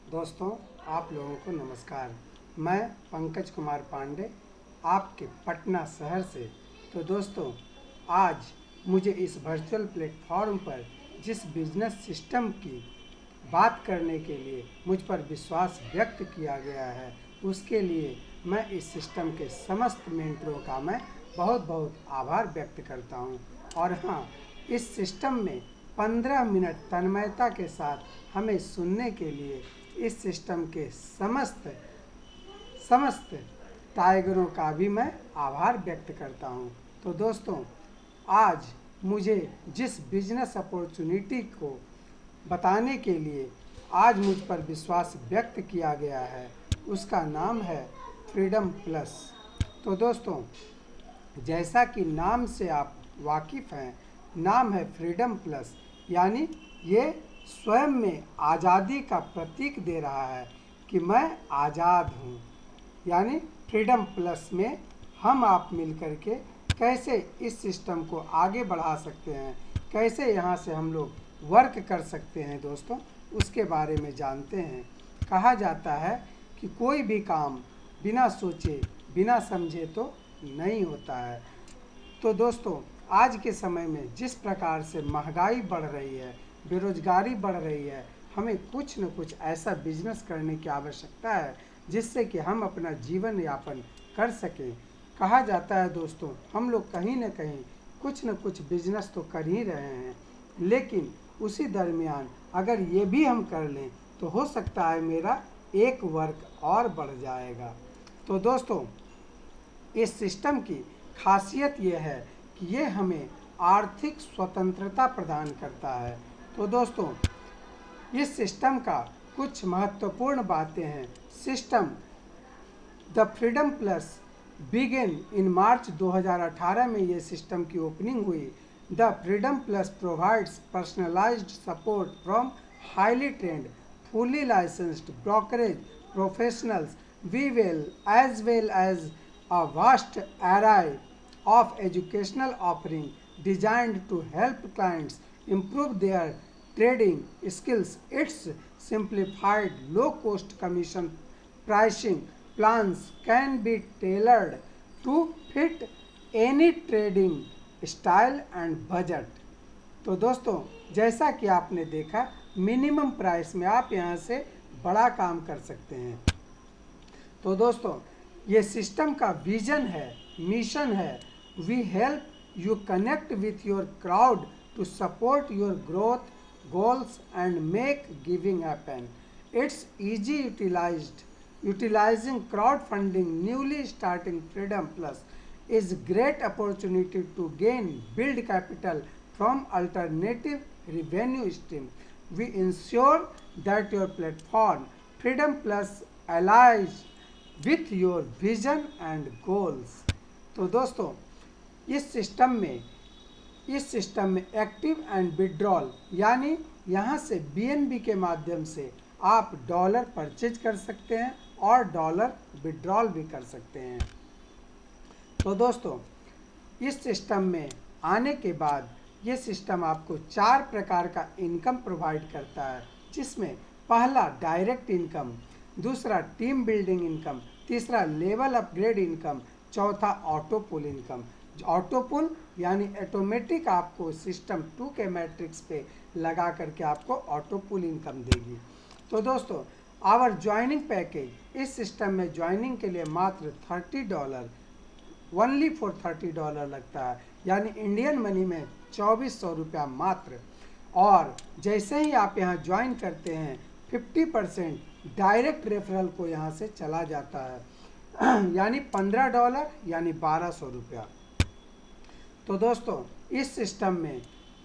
दोस्तों, आप लोगों को नमस्कार। मैं पंकज कुमार पांडे, आपके पटना शहर से। तो दोस्तों, आज मुझे इस वर्चुअल प्लेटफॉर्म पर जिस बिजनेस सिस्टम की बात करने के लिए मुझ पर विश्वास व्यक्त किया गया है, उसके लिए मैं इस सिस्टम के समस्त मेंटरों का मैं बहुत बहुत आभार व्यक्त करता हूं। और हाँ, इस सिस्टम में 15 मिनट तन्मयता के साथ हमें सुनने के लिए इस सिस्टम के समस्त समस्त टाइगरों का भी मैं आभार व्यक्त करता हूं। तो दोस्तों, आज मुझे जिस बिजनेस अपॉर्चुनिटी को बताने के लिए आज मुझ पर विश्वास व्यक्त किया गया है, उसका नाम है फ्रीडम प्लस। तो दोस्तों, जैसा कि नाम से आप वाकिफ़ हैं, नाम है फ्रीडम प्लस, यानी ये स्वयं में आज़ादी का प्रतीक दे रहा है कि मैं आज़ाद हूँ। यानी फ्रीडम प्लस में हम आप मिल कर के कैसे इस सिस्टम को आगे बढ़ा सकते हैं, कैसे यहाँ से हम लोग वर्क कर सकते हैं दोस्तों, उसके बारे में जानते हैं। कहा जाता है कि कोई भी काम बिना सोचे बिना समझे तो नहीं होता है। तो दोस्तों, आज के समय में जिस प्रकार से महंगाई बढ़ रही है, बेरोजगारी बढ़ रही है, हमें कुछ न कुछ ऐसा बिजनेस करने की आवश्यकता है जिससे कि हम अपना जीवन यापन कर सकें। कहा जाता है दोस्तों, हम लोग कहीं न कहीं कुछ न कुछ बिजनेस तो कर ही रहे हैं, लेकिन उसी दरमियान अगर ये भी हम कर लें तो हो सकता है मेरा एक वर्क और बढ़ जाएगा। तो दोस्तों, इस सिस्टम की खासियत ये है कि ये हमें आर्थिक स्वतंत्रता प्रदान करता है। तो दोस्तों, इस सिस्टम का कुछ महत्वपूर्ण बातें हैं। System the freedom plus begin in March 2018 में ये सिस्टम की ओपनिंग हुई। The freedom plus provides personalized support from highly trained fully licensed brokerage professionals as well as a vast array of educational offering designed to help clients improve their trading skills. Its simplified low-cost commission pricing plans can be tailored to fit any trading style and budget. तो दोस्तों, जैसा कि आपने देखा, minimum price में आप यहाँ से बड़ा काम कर सकते हैं। तो दोस्तों, ये सिस्टम का विजन है, मिशन है, we help you connect with your crowd to support your growth goals and make giving happen. It's easy utilizing crowdfunding. Newly starting Freedom Plus is great opportunity to gain build capital from alternative revenue stream. We ensure that your platform Freedom Plus aligns with your vision and goals. तो दोस्तों, इस system में active and withdrawal, यानी यहाँ से BNB के माध्यम से आप डॉलर परचेज कर सकते हैं और डॉलर विड्रॉल भी कर सकते हैं। तो दोस्तों, इस सिस्टम में आने के बाद ये सिस्टम आपको 4 प्रकार का इनकम प्रोवाइड करता है, जिसमें पहला डायरेक्ट इनकम, दूसरा टीम बिल्डिंग इनकम, तीसरा लेवल अपग्रेड इनकम, चौथा ऑटो पुल इनकम। ऑटो पुल यानी ऑटोमेटिक आपको सिस्टम 2 के मैट्रिक्स पे लगा करके आपको ऑटो पुल इनकम देगी। तो दोस्तों, आवर ज्वाइनिंग पैकेज, इस सिस्टम में ज्वाइनिंग के लिए मात्र $30 ओनली फॉर $30 लगता है, यानी इंडियन मनी में 2400 रुपया मात्र। और जैसे ही आप यहाँ ज्वाइन करते हैं, 50% डायरेक्ट रेफरल को यहाँ से चला जाता है, यानी $15 यानी 1200 रुपया। तो दोस्तों, इस सिस्टम में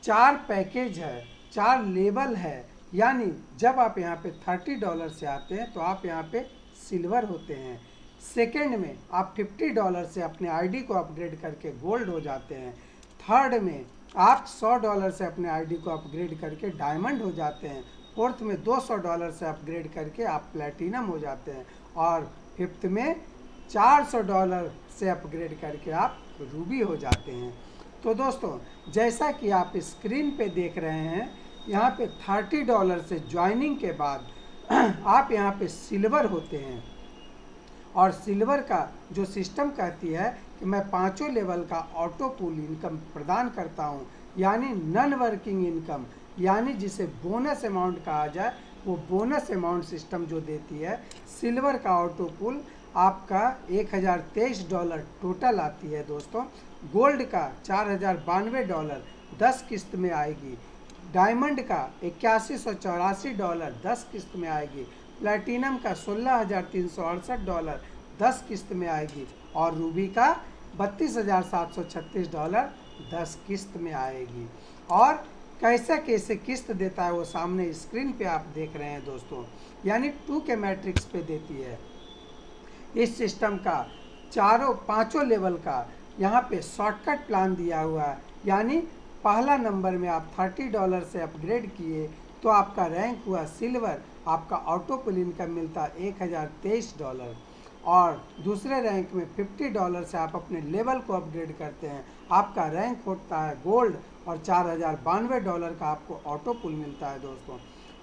4 पैकेज है, 4 लेवल है, यानी जब आप यहाँ पे $30 से आते हैं तो आप यहाँ पे सिल्वर होते हैं। सेकेंड में आप $50 से अपने आईडी को अपग्रेड करके गोल्ड हो जाते हैं। थर्ड में आप $100 से अपने आईडी को अपग्रेड करके डायमंड हो जाते हैं। फोर्थ में $200 से अपग्रेड करके आप प्लेटिनम हो जाते हैं। और फिफ्थ में $400 से अपग्रेड करके आप रूबी हो जाते हैं। तो दोस्तों, जैसा कि आप स्क्रीन पे देख रहे हैं, यहाँ पे $30 से ज्वाइनिंग के बाद आप यहाँ पे सिल्वर होते हैं और सिल्वर का जो सिस्टम कहती है कि मैं 5 लेवल का ऑटो पूल इनकम प्रदान करता हूँ, यानी नॉन वर्किंग इनकम, यानी जिसे बोनस अमाउंट कहा जाए, वो बोनस अमाउंट सिस्टम जो देती है सिल्वर का ऑटो पूल आपका $1023 टोटल आती है दोस्तों। गोल्ड का $4092 10 किस्त में आएगी। डायमंड का $8184 10 किस्त में आएगी। प्लेटिनम का $16,368 10 किस्त में आएगी और रूबी का $32,736 10 किस्त में आएगी। और कैसे कैसे किस्त देता है वो सामने स्क्रीन पे आप देख रहे हैं दोस्तों, यानी 2 के मैट्रिक्स पे देती है। इस सिस्टम का 5 लेवल का यहाँ पे शॉर्टकट प्लान दिया हुआ है, यानी पहला नंबर में आप $30 से अपग्रेड किए तो आपका रैंक हुआ सिल्वर, आपका ऑटो पुल इनकम मिलता $1023 और दूसरे रैंक में $50 से आप अपने लेवल को अपग्रेड करते हैं, आपका रैंक होता है गोल्ड और $4092 का आपको ऑटो पुल मिलता है दोस्तों।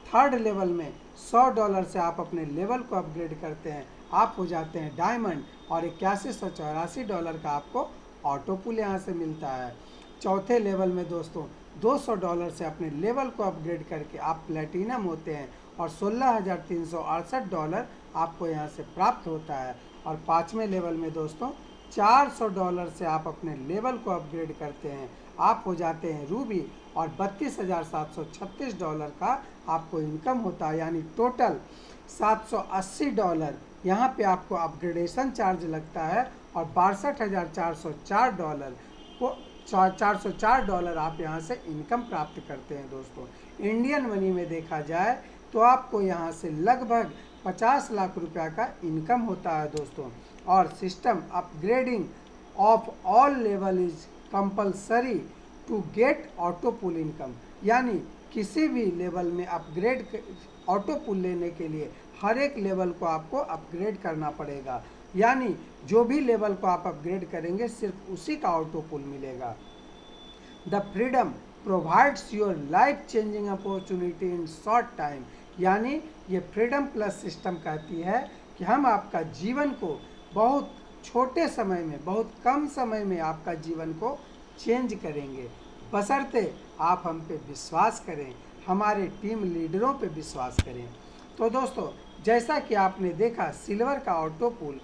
थर्ड लेवल में $100 से आप अपने लेवल को अपग्रेड करते हैं, आप हो जाते हैं डायमंड और $8184 का आपको ऑटो पुल यहाँ से मिलता है। चौथे लेवल में दोस्तों $200 से अपने लेवल को अपग्रेड करके आप प्लेटिनम होते हैं और $16,368 आपको यहाँ से प्राप्त होता है। और पाँचवें लेवल में दोस्तों $400 से आप अपने लेवल को अपग्रेड करते हैं, आप हो जाते हैं रूबी और $32,736 का आपको इनकम होता है, यानी टोटल $780 यहाँ पे आपको अपग्रेडेशन चार्ज लगता है और $62,404 को $404 आप यहाँ से इनकम प्राप्त करते हैं दोस्तों। इंडियन मनी में देखा जाए तो आपको यहाँ से लगभग 50 लाख रुपया का इनकम होता है दोस्तों। और system upgrading of all level is compulsory to get auto pull income, यानी किसी भी लेवल में अपग्रेड ऑटो पुल लेने के लिए हर एक लेवल को आपको अपग्रेड करना पड़ेगा, यानी जो भी लेवल को आप अपग्रेड करेंगे सिर्फ उसी का ऑटो पुल मिलेगा। The freedom provides your life changing opportunity in short time, यानी ये फ्रीडम प्लस सिस्टम कहती है कि हम आपका जीवन को बहुत छोटे समय में, बहुत कम समय में आपका जीवन को चेंज करेंगे, बशर्ते आप हम पे विश्वास करें, हमारे टीम लीडरों पे विश्वास करें। तो दोस्तों जैसा कि आपने देखा सिल्वर का ऑटो पूल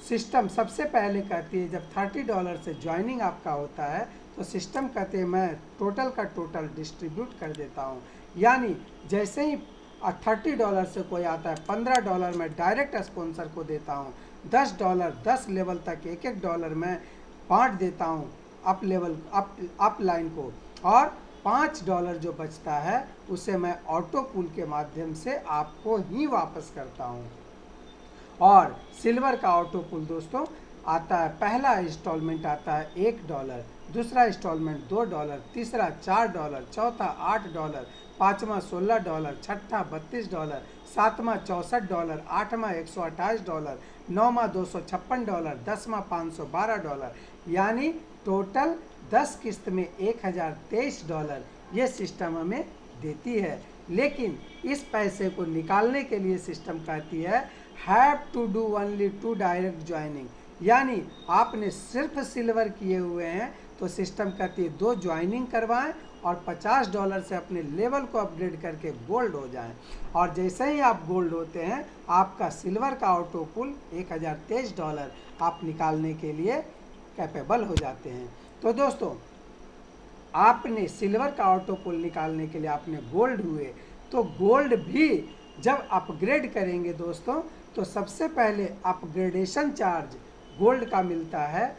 सिस्टम सबसे पहले कहती है जब $30 से ज्वाइनिंग आपका होता है तो सिस्टम कहते हैं मैं टोटल का टोटल डिस्ट्रीब्यूट कर देता हूँ, यानी जैसे ही $30 से कोई आता है $15 मैं डायरेक्ट स्पॉन्सर को देता हूँ, $10 10 लेवल तक $1 मैं बांट देता हूँ अप लेवल अप लाइन को, और $5 जो बचता है उसे मैं ऑटो पूल के माध्यम से आपको ही वापस करता हूँ। और सिल्वर का ऑटो पूल दोस्तों आता है, पहला इंस्टॉलमेंट आता है $1, दूसरा इंस्टॉलमेंट $2, तीसरा $4, चौथा $8, पाँचवा $16, छठा $32, सातवां $64, आठवां $128, नौवां $256, दसवां $512, यानी टोटल 10 किस्त में $1023 ये सिस्टम हमें देती है। लेकिन इस पैसे को निकालने के लिए सिस्टम कहती है have to do only 2 direct joining, यानी आपने सिर्फ सिल्वर किए हुए हैं तो सिस्टम कहती है 2 ज्वाइनिंग करवाएं और $50 से अपने लेवल को अपग्रेड करके गोल्ड हो जाएं, और जैसे ही आप गोल्ड होते हैं आपका सिल्वर का ऑटो पुल $1023 आप निकालने के लिए कैपेबल हो जाते हैं। तो दोस्तों आपने सिल्वर का ऑटो पुल निकालने के लिए आपने गोल्ड हुए, तो गोल्ड भी जब अपग्रेड करेंगे दोस्तों तो सबसे पहले अपग्रेडेशन चार्ज गोल्ड का मिलता है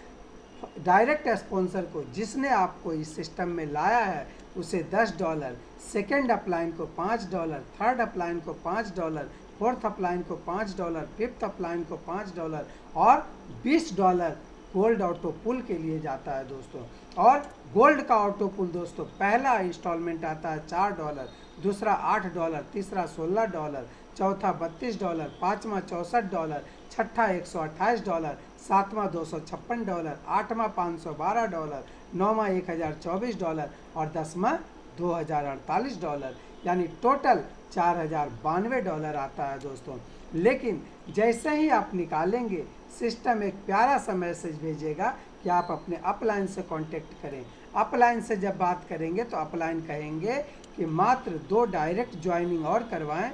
डायरेक्ट स्पॉन्सर को, जिसने आपको इस सिस्टम में लाया है उसे $10, सेकेंड अपलाइन को $5, थर्ड अपलाइन को $5, फोर्थ अपलाइन को $5, फिफ्थ अपलाइन को $5 और $20 गोल्ड ऑटो पुल के लिए जाता है दोस्तों। और गोल्ड का ऑटो पुल दोस्तों पहला इंस्टॉलमेंट आता है $4, दूसरा $8, तीसरा $16, चौथा $32, पाँचवा $64, छठा $128, सातवां $256, आठवां $512, नौवां $1024 और 10वां $2048, यानी टोटल $4092 आता है दोस्तों। लेकिन जैसे ही आप निकालेंगे सिस्टम एक प्यारा सा मैसेज भेजेगा कि आप अपने अपलाइन से कांटेक्ट करें। अपलाइन से जब बात करेंगे तो अपलाइन कहेंगे कि मात्र 2 डायरेक्ट ज्वाइनिंग और करवाएं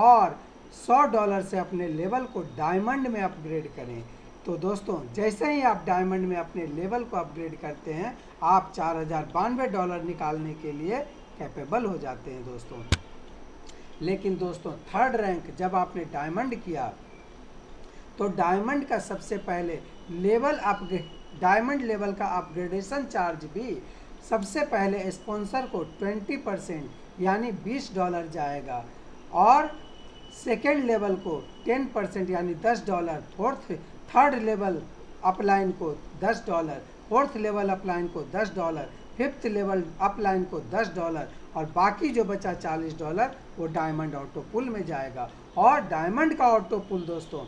और $100 से अपने लेवल को डायमंड में अपग्रेड करें। तो दोस्तों जैसे ही आप डायमंड में अपने लेवल को अपग्रेड करते हैं आप $4092 निकालने के लिए कैपेबल हो जाते हैं दोस्तों। लेकिन दोस्तों थर्ड रैंक जब आपने डायमंड किया तो डायमंड का सबसे पहले लेवल अपग्रेड डायमंड लेवल का अपग्रेडेशन चार्ज भी सबसे पहले स्पॉन्सर को 20% यानी $20 जाएगा और सेकेंड लेवल को 10% यानी $10, थर्ड लेवल अपलाइन को $10, फोर्थ लेवल अपलाइन को $10, फिफ्थ लेवल अपलाइन को $10 और बाकी जो बचा $40 वो डायमंड ऑटो पुल में जाएगा। और डायमंड का ऑटो पुल दोस्तों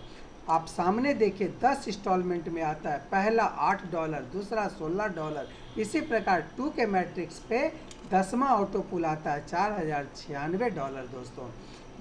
आप सामने देखिए 10 इंस्टॉलमेंट में आता है। पहला $8, दूसरा $16, इसी प्रकार 2 के मैट्रिक्स पे 10वां ऑटो पुल आता है $4096 दोस्तों,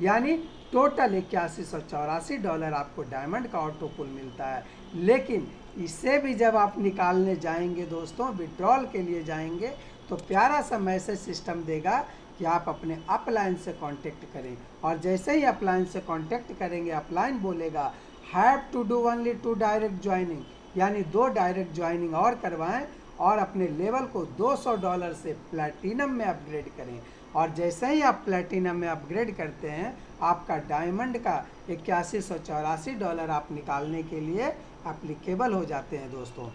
यानी टोटल $8184 आपको डायमंड का ऑटो पुल मिलता है। लेकिन इससे भी जब आप निकालने जाएंगे दोस्तों, विड्रॉल के लिए जाएंगे तो प्यारा सा मैसेज सिस्टम देगा कि आप अपने अपलाइन से कांटेक्ट करें और जैसे ही अपलाइन से कांटेक्ट करेंगे अपलाइन बोलेगा have to do only 2 direct joining, यानी 2 डायरेक्ट ज्वाइनिंग और करवाएं और अपने लेवल को $200 से प्लैटिनम में अपग्रेड करें। और जैसे ही आप प्लैटिनम में अपग्रेड करते हैं आपका डायमंड का $8184 आप निकालने के लिए एप्लीकेबल हो जाते हैं दोस्तों।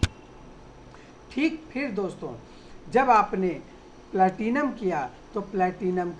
ठीक फिर दोस्तों जब आपने प्लैटिनम किया तो प्लैटिनम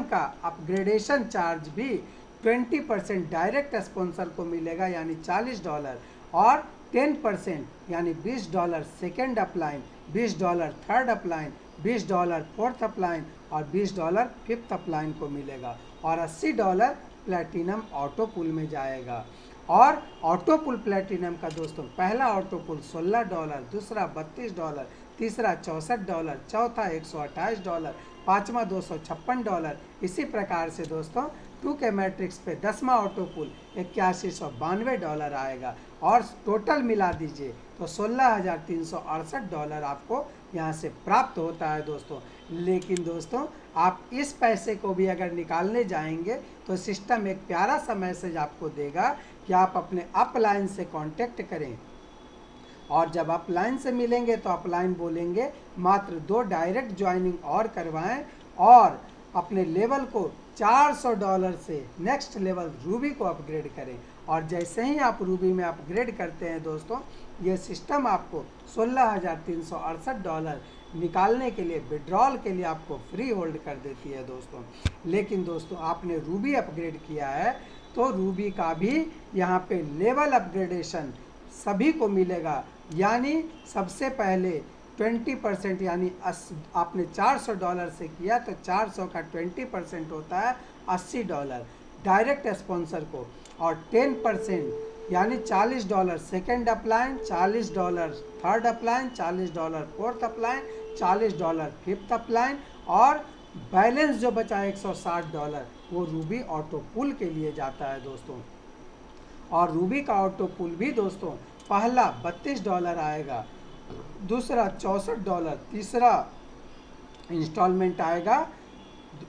का अपग्रेडेशन चार्ज भी 20% डायरेक्ट स्पॉन्सर को मिलेगा यानी $40 और 10% यानी $20 second upline, $20 third upline, $20 fourth upline और $20 फिफ्थ अपलाइन को मिलेगा और $80 प्लैटिनम ऑटो पुल में जाएगा। और ऑटो पुल प्लैटिनम का दोस्तों पहला ऑटो पुल $16, दूसरा $32, तीसरा $64, चौथा $128, पाँचवा $256। इसी प्रकार से दोस्तों 2 के मैट्रिक्स पे 10वां ऑटो पुल $8192 आएगा और टोटल मिला दीजिए तो $16,368 आपको यहाँ से प्राप्त होता है दोस्तों। लेकिन दोस्तों आप इस पैसे को भी अगर निकालने जाएंगे तो सिस्टम एक प्यारा सा मैसेज आपको देगा कि आप अपने अपलाइन से कांटेक्ट करें और जब अपलाइन से मिलेंगे तो अपलाइन बोलेंगे मात्र 2 डायरेक्ट ज्वाइनिंग और करवाएं और अपने लेवल को $400 से नेक्स्ट लेवल रूबी को अपग्रेड करें। और जैसे ही आप रूबी में अपग्रेड करते हैं दोस्तों ये सिस्टम आपको $16,368 निकालने के लिए विड्रॉल के लिए आपको फ्री होल्ड कर देती है दोस्तों। लेकिन दोस्तों आपने रूबी अपग्रेड किया है तो रूबी का भी यहाँ पे लेवल अपग्रेडेशन सभी को मिलेगा, यानी सबसे पहले 20% यानी आपने $400 से किया तो 400 का 20% होता है $80 डायरेक्ट स्पॉन्सर को और 10% यानी $40 second upline, $40 third upline, $40 fourth upline, $40 fifth upline और बैलेंस जो बचा $160 वो रूबी ऑटो पुल के लिए जाता है दोस्तों। और रूबी का ऑटो पुल भी दोस्तों पहला $32 आएगा, दूसरा $64, तीसरा इंस्टॉलमेंट आएगा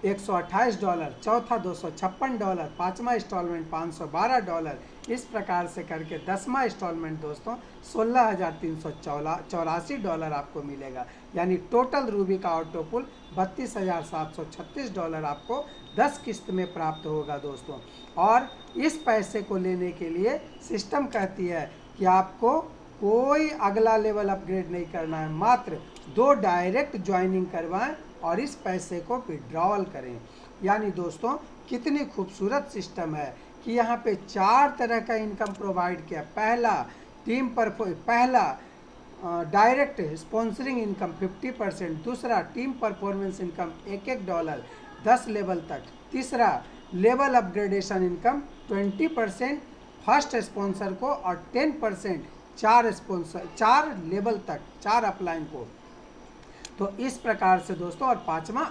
$128, चौथा $256, पाँचवा इंस्टॉलमेंट $512। इस प्रकार से करके 10वां इंस्टॉलमेंट दोस्तों $16,384 आपको मिलेगा, यानी टोटल रूबी का ऑटो पुल $32,736 आपको 10 किस्त में प्राप्त होगा दोस्तों। और इस पैसे को लेने के लिए सिस्टम कहती है कि आपको कोई अगला लेवल अपग्रेड नहीं करना है, मात्र 2 डायरेक्ट ज्वाइनिंग करवाएं और इस पैसे को विड्रॉल करें। यानी दोस्तों कितनी खूबसूरत सिस्टम है कि यहाँ पे 4 तरह का इनकम प्रोवाइड किया। पहला डायरेक्ट स्पॉन्सरिंग इनकम 50%, दूसरा टीम परफॉर्मेंस इनकम $1 10 लेवल तक, तीसरा level upgradation income 20% first sponsor को और 10% 4 लेवल तक 4 अपलाइन को। तो इस प्रकार से दोस्तों और 5वां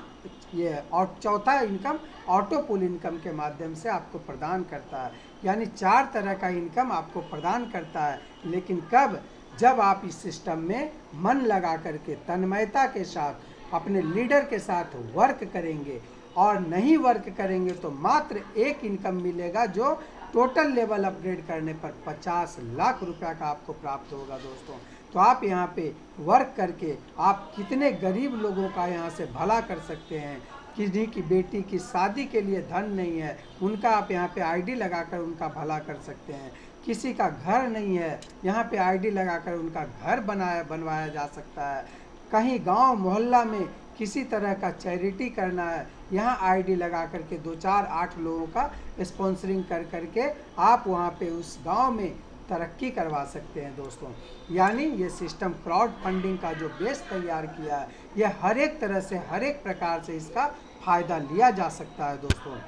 ये और चौथा इनकम ऑटो पुल इनकम के माध्यम से आपको प्रदान करता है। यानी 4 तरह का इनकम आपको प्रदान करता है। लेकिन कब? जब आप इस सिस्टम में मन लगा करके तन्मयता के साथ अपने लीडर के साथ वर्क करेंगे, और नहीं वर्क करेंगे तो मात्र एक इनकम मिलेगा जो टोटल लेवल अपग्रेड करने पर 50 लाख रुपया का आपको प्राप्त होगा दोस्तों। तो आप यहाँ पे वर्क करके आप कितने गरीब लोगों का यहाँ से भला कर सकते हैं। किसी की बेटी की शादी के लिए धन नहीं है, उनका आप यहाँ पे आईडी लगाकर उनका भला कर सकते हैं। किसी का घर नहीं है, यहाँ पे आईडी लगाकर उनका घर बनवाया जा सकता है। कहीं गांव मोहल्ला में किसी तरह का चैरिटी करना है, यहाँ आईडी लगा करके 2 4 8 लोगों का स्पॉन्सरिंग कर करके आप वहाँ पे उस गांव में तरक्की करवा सकते हैं दोस्तों। यानी ये सिस्टम क्राउड फंडिंग का जो बेस तैयार किया है, ये हर एक तरह से हर एक प्रकार से इसका फ़ायदा लिया जा सकता है दोस्तों।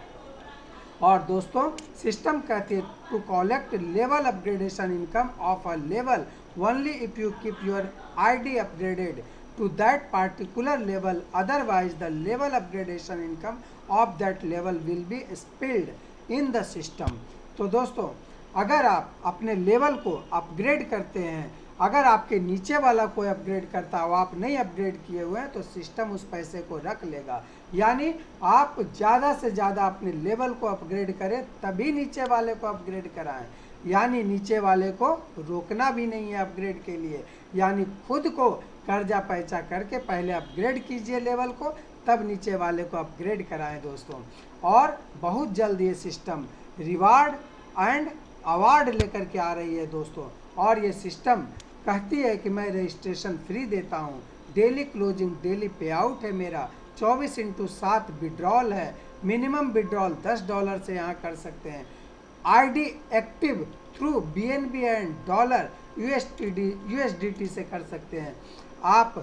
और दोस्तों सिस्टम कहते हैं to collect level upgradation income of a level only if you keep your ID upgraded to that particular level, otherwise the level upgradation income of that level will be spilled in the system। तो दोस्तों अगर आप अपने level को upgrade करते हैं, अगर आपके नीचे वाला कोई अपग्रेड करता है, आप नहीं अपग्रेड किए हुए हैं, तो सिस्टम उस पैसे को रख लेगा। यानी आप ज़्यादा से ज़्यादा अपने लेवल को अपग्रेड करें, तभी नीचे वाले को अपग्रेड कराएं। यानी नीचे वाले को रोकना भी नहीं है अपग्रेड के लिए। यानी खुद को कर्जा पैसा करके पहले अपग्रेड कीजिए लेवल को, तब नीचे वाले को अपग्रेड कराएं दोस्तों। और बहुत जल्द ये सिस्टम रिवार्ड एंड अवार्ड लेकर के आ रही है दोस्तों। और ये सिस्टम कहती है कि मैं रजिस्ट्रेशन फ्री देता हूँ, डेली क्लोजिंग डेली पे आउट है मेरा, 24/7 विड्रॉल है, मिनिमम विड्रॉल $10 से यहाँ कर सकते हैं। ID active through BNB and dollar USDT से कर सकते हैं आप।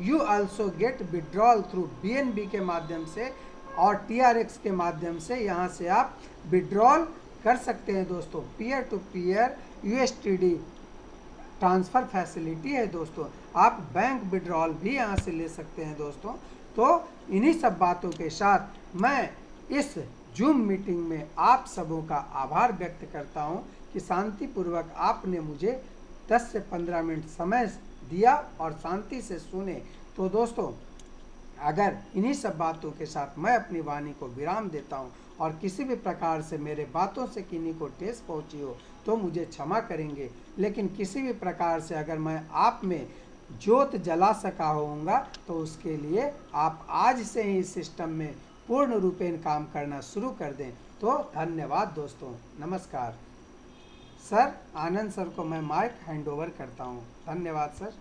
You also get withdrawal through BNB के माध्यम से और TRX के माध्यम से यहाँ से आप विड्रॉल कर सकते हैं दोस्तों। Peer to peer USDT transfer facility है दोस्तों। आप बैंक विड्रॉल भी यहाँ से ले सकते हैं दोस्तों। तो इन्हीं सब बातों के साथ मैं इस जूम मीटिंग में आप सबों का आभार व्यक्त करता हूँ कि शांतिपूर्वक आपने मुझे 10 से 15 मिनट समय दिया और शांति से सुने। तो दोस्तों अगर इन्हीं सब बातों के साथ मैं अपनी वाणी को विराम देता हूँ और किसी भी प्रकार से मेरे बातों से किन्हीं को ठेस पहुँची हो तो मुझे क्षमा करेंगे। लेकिन किसी भी प्रकार से अगर मैं आप में ज्योत जला सका होऊंगा तो उसके लिए आप आज से ही इस सिस्टम में पूर्ण रूपेण काम करना शुरू कर दें। तो धन्यवाद दोस्तों, नमस्कार। सर आनंद सर को मैं माइक हैंड ओवर करता हूँ। धन्यवाद सर।